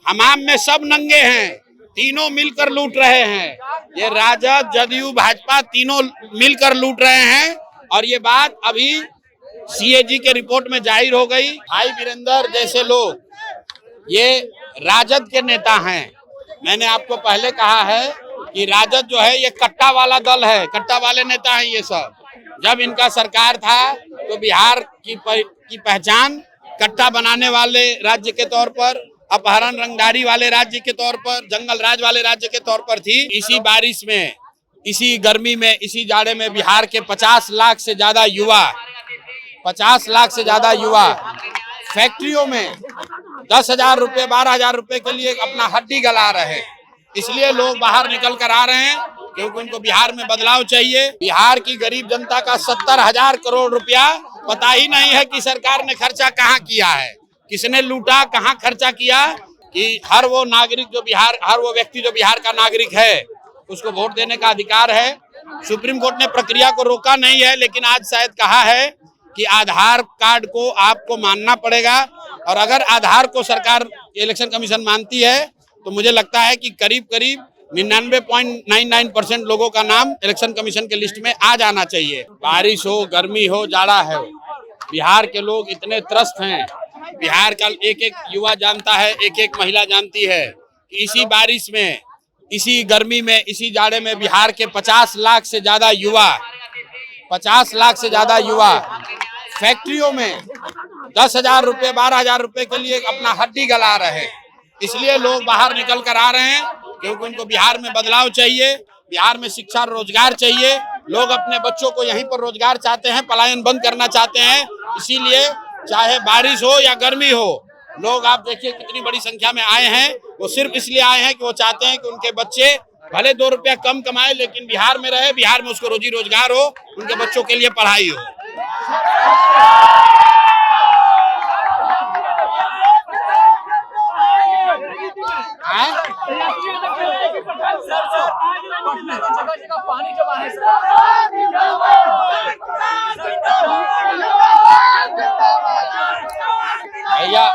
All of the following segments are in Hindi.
हमाम में सब नंगे हैं, तीनों मिलकर लूट रहे हैं। ये राजद, जदयू, भाजपा तीनों मिलकर लूट रहे हैं। और ये बात अभी सीएजी के रिपोर्ट में जाहिर हो गई। भाई वीरेंद्र जैसे लोग ये राजद के नेता हैं। मैंने आपको पहले कहा है कि राजद जो है ये कट्टा वाला दल है, कट्टा वाले नेता हैं ये सब। जब इनका सरकार था तो बिहार की पहचान कट्टा बनाने वाले राज्य के तौर पर, अपहरण रंगदारी वाले राज्य के तौर पर, जंगल राज वाले राज्य के तौर पर थी। इसी बारिश में, इसी गर्मी में, इसी जाड़े में बिहार के 50 लाख से ज्यादा युवा, 50 लाख से ज्यादा युवा फैक्ट्रियों में 10,000 रुपये, 12,000 रुपये के लिए अपना हड्डी गला रहे हैं। इसलिए लोग बाहर निकल कर आ रहे हैं क्योंकि उनको बिहार में बदलाव चाहिए। बिहार की गरीब जनता का 70,000 करोड़ रुपया पता ही नहीं है कि सरकार ने खर्चा कहाँ किया है, किसने लूटा, कहाँ खर्चा किया। कि हर वो नागरिक जो बिहार, हर वो व्यक्ति जो बिहार का नागरिक है उसको वोट देने का अधिकार है। सुप्रीम कोर्ट ने प्रक्रिया को रोका नहीं है, लेकिन आज शायद कहा है कि आधार कार्ड को आपको मानना पड़ेगा। और अगर आधार को सरकार, इलेक्शन कमीशन मानती है तो मुझे लगता है कि करीब करीब 99.99% लोगों का नाम इलेक्शन कमीशन के लिस्ट में आ जाना चाहिए। बारिश हो, गर्मी हो, जाड़ा है, बिहार के लोग इतने त्रस्त हैं। बिहार का एक एक युवा जानता है, एक एक महिला जानती है कि इसी बारिश में, इसी गर्मी में, इसी जाड़े में बिहार के 50 लाख से ज्यादा युवा, 50 लाख से ज्यादा युवा फैक्ट्रियों में 10,000 रुपये, 12,000 रुपये के लिए अपना हड्डी गला रहे हैं। इसलिए लोग बाहर निकल कर आ रहे हैं क्योंकि उनको बिहार में बदलाव चाहिए, बिहार में शिक्षा रोजगार चाहिए। लोग अपने बच्चों को यहीं पर रोजगार चाहते हैं, पलायन बंद करना चाहते हैं। इसीलिए चाहे बारिश हो या गर्मी हो, लोग आप देखिए कितनी बड़ी संख्या में आए हैं। वो सिर्फ इसलिए आए हैं कि वो चाहते हैं कि उनके बच्चे भले 2 रुपया कम कमाए लेकिन बिहार में रहे, बिहार में उसको रोजी रोजगार हो, उनके बच्चों के लिए पढ़ाई हो। भैया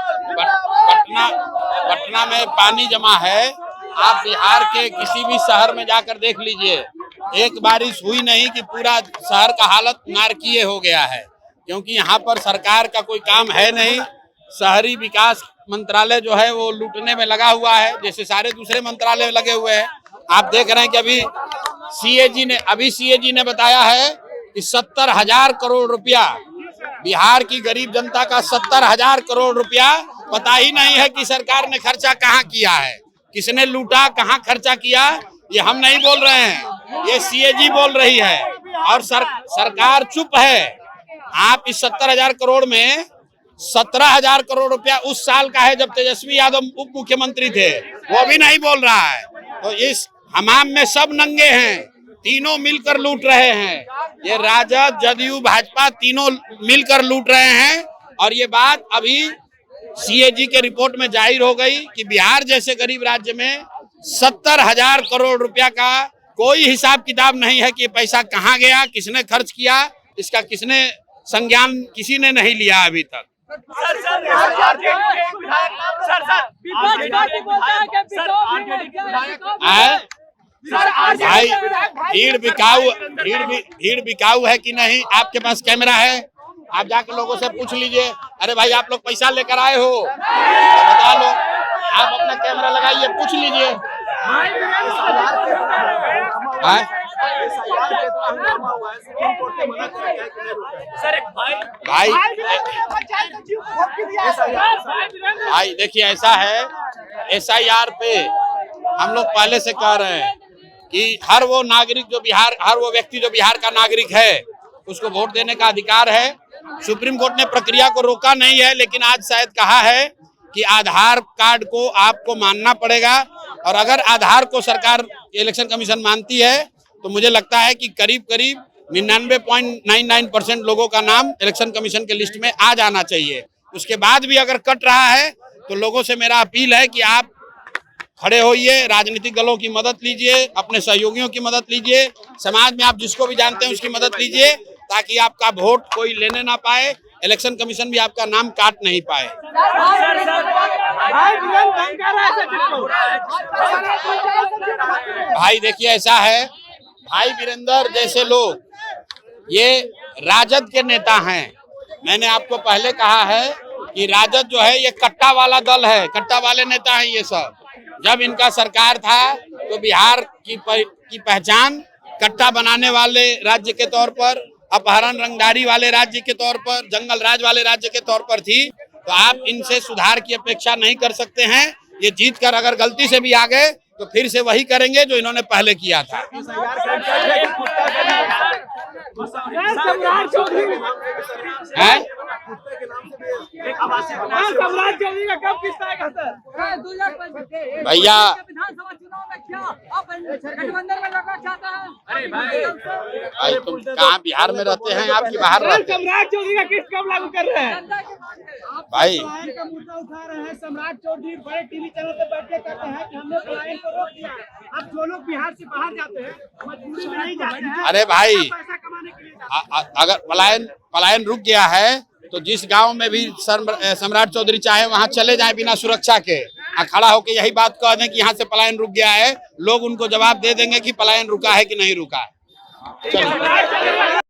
पटना में पानी जमा है। आप बिहार के किसी भी शहर में जाकर देख लीजिए, एक बारिश हुई नहीं कि पूरा शहर का हालत नारकीय हो गया है। क्योंकि यहाँ पर सरकार का कोई काम है नहीं। शहरी विकास मंत्रालय जो है वो लूटने में लगा हुआ है, जैसे सारे दूसरे मंत्रालय लगे हुए हैं। आप देख रहे हैं कि अभी सीएजी ने बताया है कि 70,000 करोड़ रुपया, बिहार की गरीब जनता का 70,000 करोड़ रुपया पता ही नहीं है कि सरकार ने खर्चा कहाँ किया है, किसने लूटा, कहाँ खर्चा किया। ये हम नहीं बोल रहे हैं, ये सीएजी बोल रही है। और सरकार चुप है। आप इस 70,000 करोड़ में 17,000 करोड़ रुपया उस साल का है जब तेजस्वी यादव उप मुख्यमंत्री थे, वो भी नहीं बोल रहा है। तो इस हमाम में सब नंगे हैं, तीनों मिलकर लूट रहे हैं। ये राजद, जदयू, भाजपा तीनों मिलकर लूट रहे हैं। और ये बात अभी सीएजी के रिपोर्ट में जाहिर हो गई कि बिहार जैसे गरीब राज्य में 70,000 करोड़ रुपया का कोई हिसाब किताब नहीं है कि पैसा कहाँ गया, किसने खर्च किया, इसका किसने संज्ञान किसी ने नहीं लिया अभी तक। भाई भीड़ बिकाऊ है कि नहीं? आपके पास कैमरा है, आप जाकर लोगों से पूछ लीजिए। अरे भाई आप लोग पैसा लेकर आए हो तो बता लो, आप अपना कैमरा लगाइए, पूछ लीजिए। भाई देखिए ऐसा है, SIR पे हम लोग पहले से कह रहे हैं कि हर वो नागरिक जो बिहार, हर वो व्यक्ति जो बिहार का नागरिक है उसको वोट देने का अधिकार है। सुप्रीम कोर्ट ने प्रक्रिया को रोका नहीं है, लेकिन आज शायद कहा है कि आधार कार्ड को आपको मानना पड़ेगा। और अगर आधार को सरकार, इलेक्शन कमीशन मानती है तो मुझे लगता है कि करीब करीब 99.99% लोगों का नाम इलेक्शन कमीशन के लिस्ट में आ जाना चाहिए। उसके बाद भी अगर कट रहा है तो लोगों से मेरा अपील है कि आप खड़े होइए, राजनीतिक दलों की मदद लीजिए, अपने सहयोगियों की मदद लीजिए, समाज में आप जिसको भी जानते हैं उसकी मदद लीजिए, ताकि आपका वोट कोई लेने ना पाए। इलेक्शन कमीशन भी आपका नाम काट नहीं पाए। भाई देखिए ऐसा है, भाई वीरेंद्र जैसे लोग ये राजद के नेता हैं। मैंने आपको पहले कहा है कि राजद जो है ये कट्टा वाला दल है, कट्टा वाले नेता हैं ये सब। जब इनका सरकार था तो बिहार की पहचान कट्टा बनाने वाले राज्य के तौर पर, अपहरण रंगदारी वाले राज्य के तौर पर, जंगल राज वाले राज्य के तौर पर थी। तो आप इनसे सुधार की अपेक्षा नहीं कर सकते हैं। ये जीत कर अगर गलती से भी आ गए तो फिर से वही करेंगे जो इन्होंने पहले किया था। है? भैया भाई तुम कहाँ बिहार में रहते हैं, आपकी बाहर रहते हैं? सम्राट चौधरी का किस कब लागू कर रहे हैं भाई? का मुद्दा उठा रहे हैं। सम्राट चौधरी बड़े टीवी चैनल पे बैठ के कहते हैं कि हमने पलायन को रोक दिया। अब जो लोग बिहार से बाहर जाते हैं मजबूरी में नहीं जाते हैं। अरे भाई पैसा कमाने के लिए अगर पलायन रुक गया है तो जिस गांव में भी सम्राट चौधरी चाहे वहां चले जाएं बिना सुरक्षा के, खड़ा होकर यही बात कह दें कि यहाँ से पलायन रुक गया है, लोग उनको जवाब दे देंगे कि पलायन रुका है कि नहीं रुका है। चलो।